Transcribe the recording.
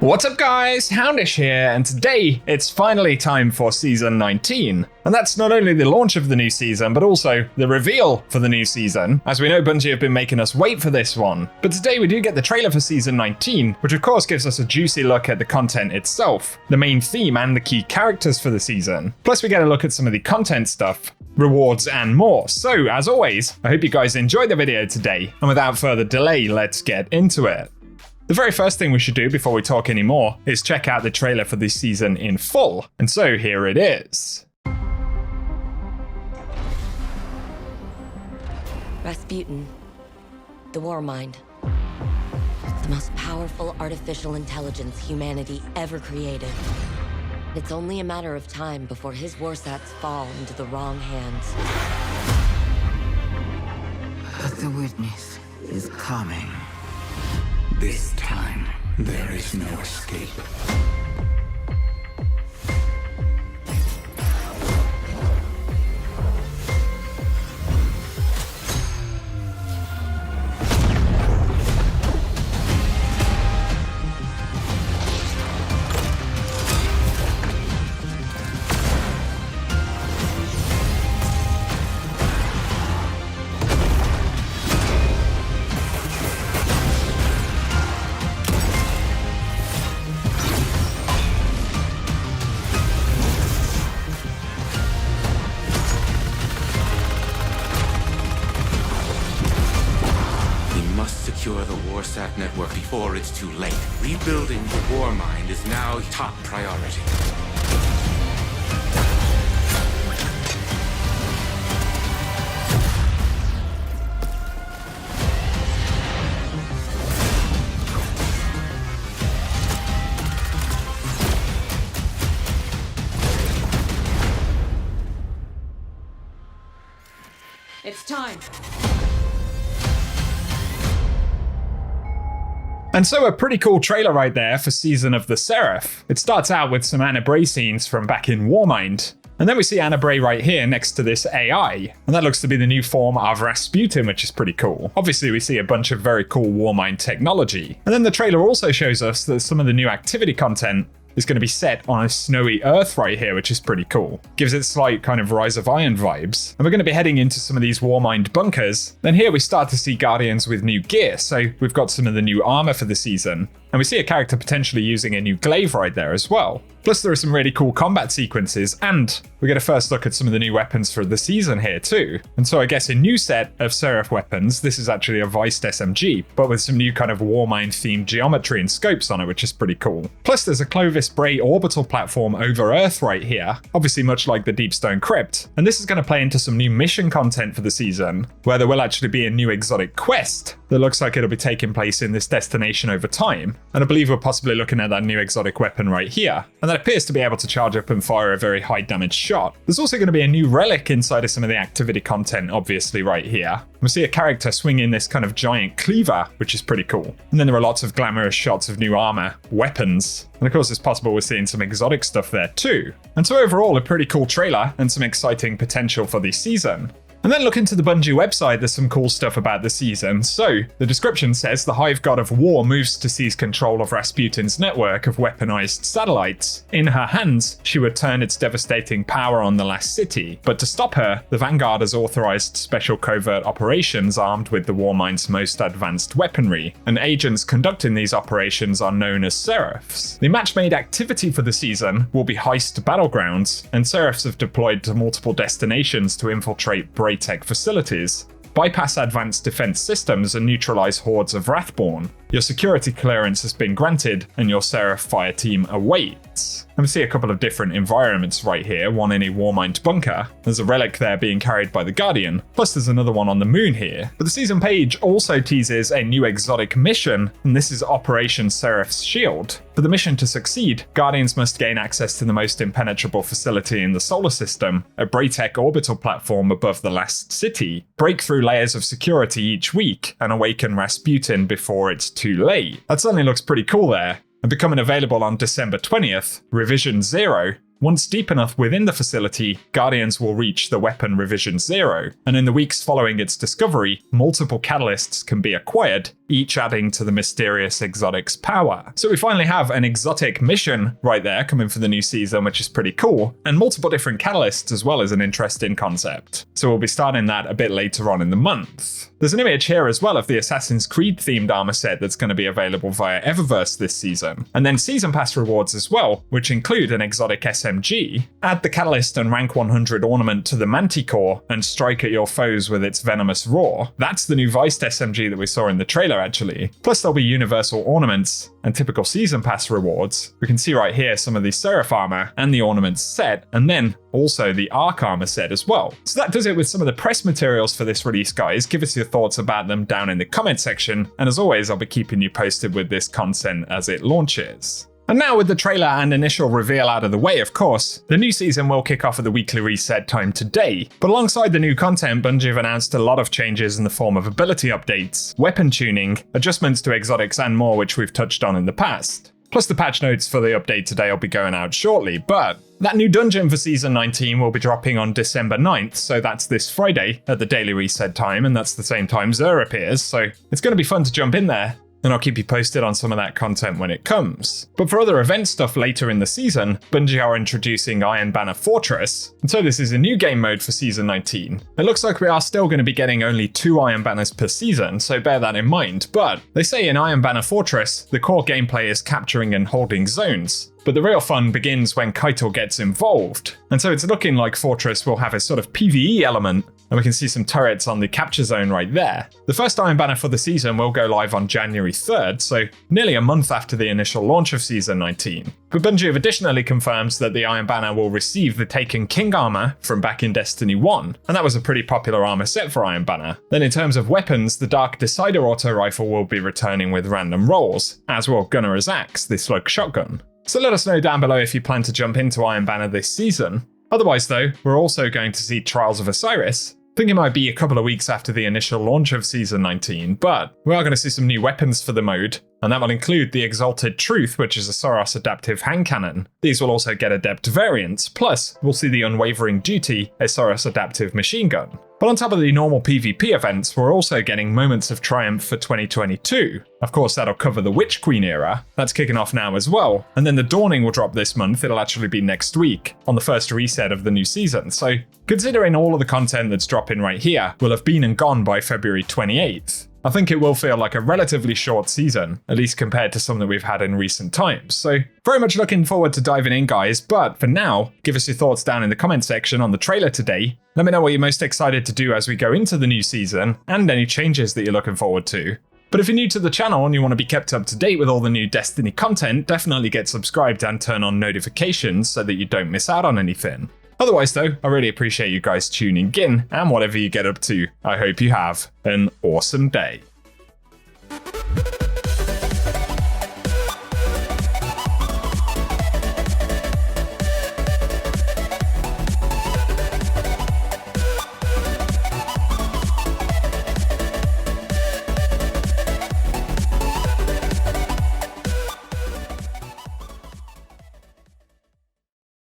What's up guys, Houndish here, and today it's finally time for Season 19. And that's not only the launch of the new season, but also the reveal for the new season. As we know, Bungie have been making us wait for this one. But today we do get the trailer for Season 19, which of course gives us a juicy look at the content itself, the main theme and the key characters for the season. Plus we get a look at some of the content stuff, rewards and more. So as always, I hope you guys enjoyed the video today, and without further delay, let's get into it. The very first thing we should do before we talk anymore is check out the trailer for this season in full, and so here it is. Rasputin, the War Mind. It's the most powerful artificial intelligence humanity ever created. It's only a matter of time before his warsats fall into the wrong hands. The witness is coming. This time, there is no escape. Secure the Warsat network before it's too late. Rebuilding the War Mind is now top priority. It's time. And so a pretty cool trailer right there for Season of the Seraph. It starts out with some Anna Bray scenes from back in Warmind. And then we see Anna Bray right here next to this AI. And that looks to be the new form of Rasputin, which is pretty cool. Obviously we see a bunch of very cool Warmind technology. And then the trailer also shows us that some of the new activity content is going to be set on a snowy Earth right here, which is pretty cool. Gives it slight kind of Rise of Iron vibes. And we're going to be heading into some of these Warmind bunkers. Then here we start to see Guardians with new gear. So we've got some of the new armor for the season. And we see a character potentially using a new glaive right there as well. Plus there are some really cool combat sequences, and we get a first look at some of the new weapons for the season here too. And so I guess a new set of Seraph weapons. This is actually a Viced SMG, but with some new kind of Warmind themed geometry and scopes on it, which is pretty cool. Plus there's a Clovis Bray orbital platform over Earth right here, obviously much like the Deepstone Crypt. And this is going to play into some new mission content for the season, where there will actually be a new exotic quest that looks like it'll be taking place in this destination over time. And I believe we're possibly looking at that new exotic weapon right here. And that appears to be able to charge up and fire a very high damage shot. There's also going to be a new relic inside of some of the activity content, obviously right here. We'll see a character swinging this kind of giant cleaver, which is pretty cool. And then there are lots of glamorous shots of new armor, weapons. And of course it's possible we're seeing some exotic stuff there too. And so overall a pretty cool trailer and some exciting potential for this season. And then look into the Bungie website, there's some cool stuff about the season. So, the description says the Hive God of War moves to seize control of Rasputin's network of weaponized satellites. In her hands, she would turn its devastating power on the last city. But to stop her, the Vanguard has authorized special covert operations armed with the Warmind's most advanced weaponry, and agents conducting these operations are known as Seraphs. The match-made activity for the season will be heist battlegrounds, and Seraphs have deployed to multiple destinations to infiltrate Tech facilities, bypass advanced defense systems and neutralize hordes of Wrathborn. Your security clearance has been granted and your Seraph fire team awaits. And we see a couple of different environments right here, one in a Warmind bunker. There's a relic there being carried by the Guardian, plus there's another one on the moon here. But the season page also teases a new exotic mission, and this is Operation Seraph's Shield. For the mission to succeed, Guardians must gain access to the most impenetrable facility in the solar system, a Braytech orbital platform above the last city, break through layers of security each week, and awaken Rasputin before it's too late. That certainly looks pretty cool there. And becoming available on December 20th, Revision 0, once deep enough within the facility, Guardians will reach the weapon Revision 0, and in the weeks following its discovery, multiple catalysts can be acquired, each adding to the mysterious exotic's power. So we finally have an exotic mission right there coming for the new season, which is pretty cool, and multiple different catalysts as well as an interesting concept. So we'll be starting that a bit later on in the month. There's an image here as well of the Assassin's Creed themed armor set that's going to be available via Eververse this season. And then season pass rewards as well, which include an exotic SMG, add the Catalyst and rank 100 ornament to the Manticore, and strike at your foes with its venomous roar. That's the new Viced SMG that we saw in the trailer actually. Plus there'll be universal ornaments and typical season pass rewards. We can see right here some of the Seraph armor and the ornaments set, and then also the Arc armor set as well. So that does it with some of the press materials for this release, guys. Give us your thoughts about them down in the comment section, and as always, I'll be keeping you posted with this content as it launches. And now with the trailer and initial reveal out of the way, of course, the new season will kick off at the weekly reset time today. But alongside the new content, Bungie have announced a lot of changes in the form of ability updates, weapon tuning, adjustments to exotics and more, which we've touched on in the past. Plus the patch notes for the update today will be going out shortly, but that new dungeon for Season 19 will be dropping on December 9th, so that's this Friday at the daily reset time, and that's the same time Xur appears, so it's going to be fun to jump in there. And I'll keep you posted on some of that content when it comes. But for other event stuff later in the season, Bungie are introducing Iron Banner Fortress, and so this is a new game mode for Season 19. It looks like we are still going to be getting only 2 Iron Banners per season, so bear that in mind, but they say in Iron Banner Fortress, the core gameplay is capturing and holding zones. But the real fun begins when Kaito gets involved. And so it's looking like Fortress will have a sort of PvE element, and we can see some turrets on the capture zone right there. The first Iron Banner for the season will go live on January 3rd, so nearly a month after the initial launch of Season 19. But Bungie have additionally confirmed that the Iron Banner will receive the Taken King armor from back in Destiny 1, and that was a pretty popular armor set for Iron Banner. Then in terms of weapons, the Dark Decider auto rifle will be returning with random rolls, as will Gunner's Axe, the slug shotgun. So let us know down below if you plan to jump into Iron Banner this season. Otherwise though, we're also going to see Trials of Osiris. I think it might be a couple of weeks after the initial launch of Season 19, but we are going to see some new weapons for the mode, and that will include the Exalted Truth, which is a Soros adaptive hand cannon. These will also get adept variants, plus we'll see the Unwavering Duty, a Soros adaptive machine gun. But on top of the normal PvP events, we're also getting Moments of Triumph for 2022. Of course, that'll cover the Witch Queen era. That's kicking off now as well. And then the Dawning will drop this month. It'll actually be next week, on the first reset of the new season. So considering all of the content that's dropping right here will have been and gone by February 28th, I think it will feel like a relatively short season, at least compared to some that we've had in recent times. So very much looking forward to diving in, guys. But for now, give us your thoughts down in the comment section on the trailer today. Let me know what you're most excited to do as we go into the new season, and any changes that you're looking forward to. But if you're new to the channel and you want to be kept up to date with all the new Destiny content, definitely get subscribed and turn on notifications so that you don't miss out on anything. Otherwise though, I really appreciate you guys tuning in, and whatever you get up to, I hope you have an awesome day.